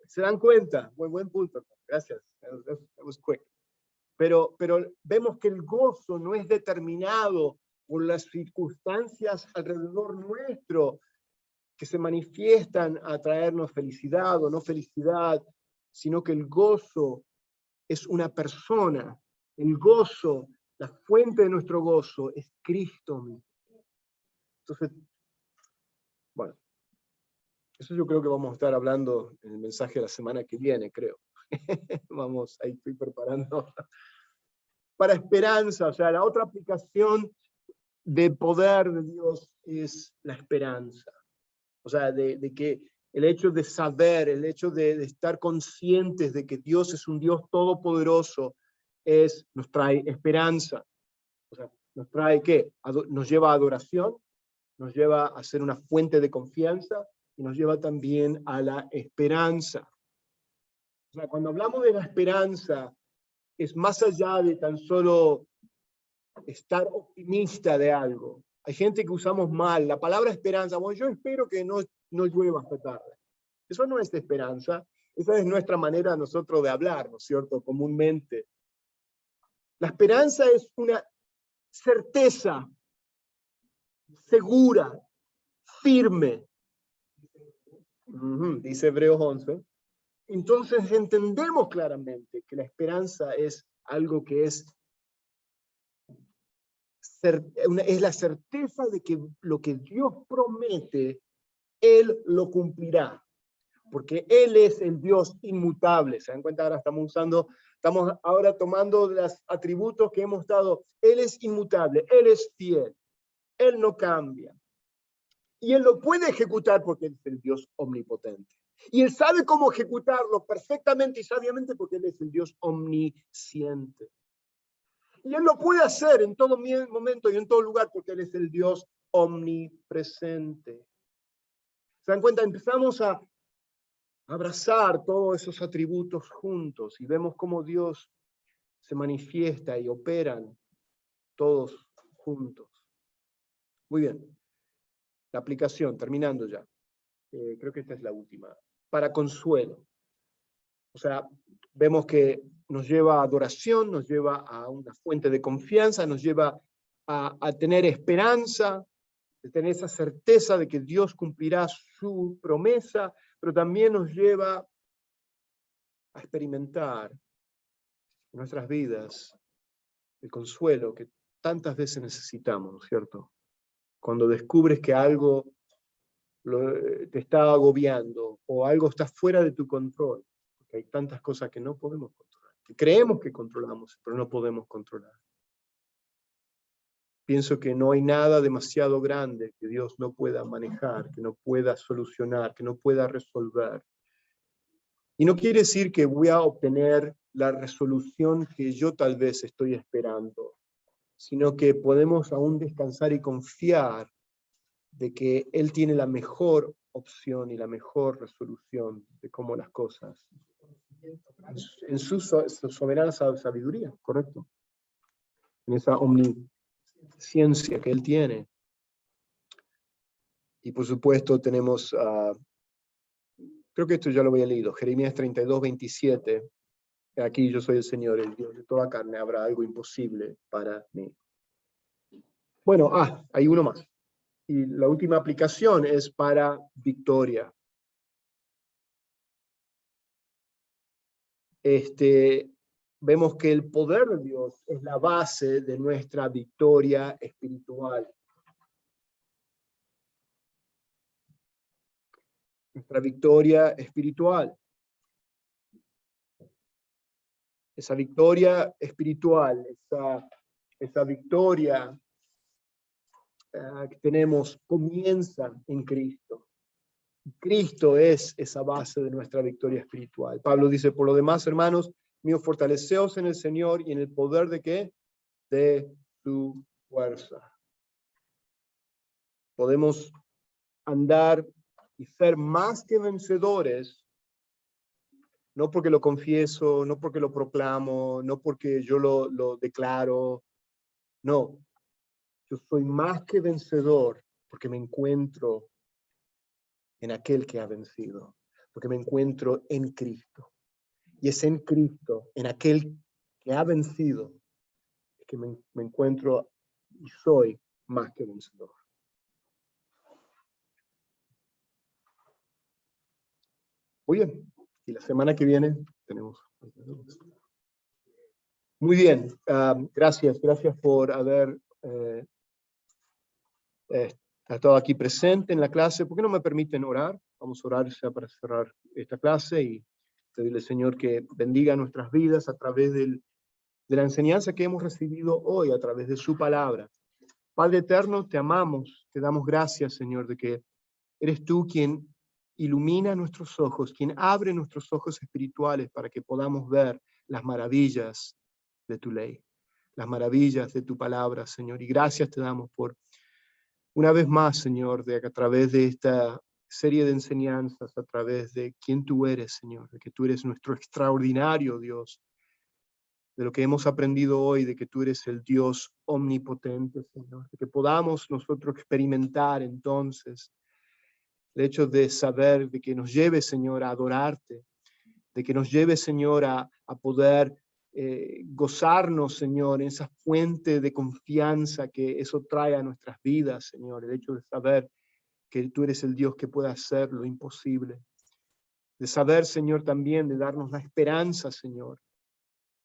¿Se dan cuenta? Muy buen punto, gracias. That was quick. Pero vemos que el gozo no es determinado por las circunstancias alrededor nuestro que se manifiestan a traernos felicidad o no felicidad, sino que el gozo es una persona. El gozo, la fuente de nuestro gozo es Cristo mismo. Entonces, bueno, eso yo creo que vamos a estar hablando en el mensaje de la semana que viene, creo. Vamos, ahí estoy preparando. Para esperanza, o sea, la otra aplicación de poder de Dios es la esperanza. O sea, de que el hecho de saber, el hecho de estar conscientes de que Dios es un Dios todopoderoso, nos trae esperanza. O sea, nos trae ¿qué? Nos lleva a adoración, nos lleva a ser una fuente de confianza y nos lleva también a la esperanza. O sea, cuando hablamos de la esperanza, es más allá de tan solo estar optimista de algo. Hay gente que usamos mal la palabra esperanza. Bueno, yo espero que no llueva esta tarde. Eso no es esperanza. Esa es nuestra manera nosotros de hablar, ¿no es cierto?, comúnmente. La esperanza es una certeza segura, firme. Dice Hebreos 11. entonces entendemos claramente que la esperanza es algo que es la certeza de que lo que Dios promete, Él lo cumplirá. Porque Él es el Dios inmutable. ¿Se dan cuenta? Ahora estamos ahora tomando los atributos que hemos dado. Él es inmutable, Él es fiel, Él no cambia. Y Él lo puede ejecutar porque Él es el Dios omnipotente. Y Él sabe cómo ejecutarlo perfectamente y sabiamente porque Él es el Dios omnisciente. Y Él lo puede hacer en todo momento y en todo lugar porque Él es el Dios omnipresente. ¿Se dan cuenta? Empezamos a abrazar todos esos atributos juntos y vemos cómo Dios se manifiesta y operan todos juntos. Muy bien. La aplicación, terminando ya. Creo que esta es la última. Para consuelo. O sea, vemos que nos lleva a adoración, nos lleva a una fuente de confianza, nos lleva a tener esperanza, de tener esa certeza de que Dios cumplirá su promesa, pero también nos lleva a experimentar en nuestras vidas el consuelo que tantas veces necesitamos, ¿no es cierto? Cuando descubres que algo te está agobiando o algo está fuera de tu control, porque hay tantas cosas que no podemos controlar, que creemos que controlamos, pero no podemos controlar. Pienso que no hay nada demasiado grande que Dios no pueda manejar, que no pueda solucionar, que no pueda resolver. Y no quiere decir que voy a obtener la resolución que yo tal vez estoy esperando, sino que podemos aún descansar y confiar de que Él tiene la mejor opción y la mejor resolución de cómo las cosas, en su soberana sabiduría, ¿correcto? En esa omnisciencia que Él tiene. Y por supuesto tenemos, creo que esto ya lo había leído, Jeremías 32, 27. Aquí yo soy el Señor, el Dios de toda carne, habrá algo imposible para mí. Bueno, hay uno más. Y la última aplicación es para victoria. Vemos que el poder de Dios es la base de nuestra victoria espiritual. Nuestra victoria espiritual. Esa victoria espiritual, esa victoria que tenemos comienza en Cristo. Cristo es esa base de nuestra victoria espiritual. Pablo dice, por lo demás, hermanos míos, fortaleceos en el Señor y en el poder de ¿qué? De su fuerza. Podemos andar y ser más que vencedores, no porque lo confieso, no porque lo proclamo, no porque yo lo declaro, no. Yo soy más que vencedor porque me encuentro en aquel que ha vencido, porque me encuentro en Cristo. Y es en Cristo, en aquel que ha vencido, que me encuentro y soy más que vencedor. Muy bien, y la semana que viene tenemos. Muy bien, gracias por haber estado aquí presente en la clase. ¿Por qué no me permiten orar? Vamos a orar ya para cerrar esta clase y pedirle, Señor, que bendiga nuestras vidas a través de la enseñanza que hemos recibido hoy, a través de su palabra. Padre eterno, te amamos, te damos gracias, Señor, de que eres tú quien ilumina nuestros ojos, quien abre nuestros ojos espirituales para que podamos ver las maravillas de tu ley, las maravillas de tu palabra, Señor. Y gracias te damos por una vez más, Señor, de que a través de esta serie de enseñanzas, a través de quién tú eres, Señor, de que tú eres nuestro extraordinario Dios, de lo que hemos aprendido hoy, de que tú eres el Dios omnipotente, Señor, de que podamos nosotros experimentar entonces el hecho de saber, de que nos lleve, Señor, a adorarte, de que nos lleve, Señor, a poder gozarnos, Señor, en esa fuente de confianza que eso trae a nuestras vidas, Señor, el hecho de saber que tú eres el Dios que puede hacer lo imposible. de saber, Señor, también de darnos la esperanza, Señor,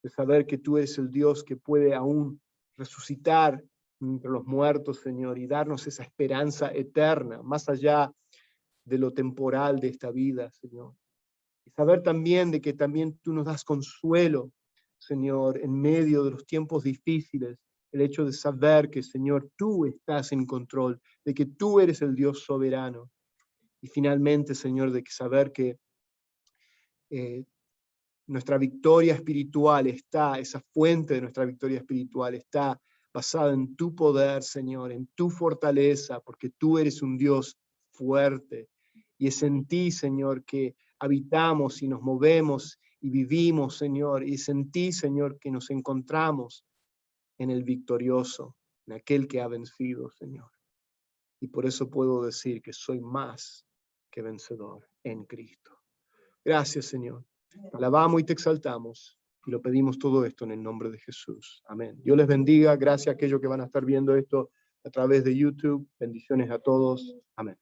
de saber que tú eres el Dios que puede aún resucitar entre los muertos, Señor, y darnos esa esperanza eterna, más allá de lo temporal de esta vida, Señor. Y saber también de que también tú nos das consuelo, Señor, en medio de los tiempos difíciles, el hecho de saber que, Señor, tú estás en control, de que tú eres el Dios soberano. Y finalmente, Señor, de que saber que nuestra victoria espiritual está, esa fuente de nuestra victoria espiritual está basada en tu poder, Señor, en tu fortaleza, porque tú eres un Dios fuerte. Y es en ti, Señor, que habitamos y nos movemos y vivimos, Señor. Y es en ti, Señor, que nos encontramos en el victorioso, en aquel que ha vencido, Señor. Y por eso puedo decir que soy más que vencedor en Cristo. Gracias, Señor. Te alabamos y te exaltamos. Y lo pedimos todo esto en el nombre de Jesús. Amén. Dios les bendiga. Gracias a aquellos que van a estar viendo esto a través de YouTube. Bendiciones a todos. Amén.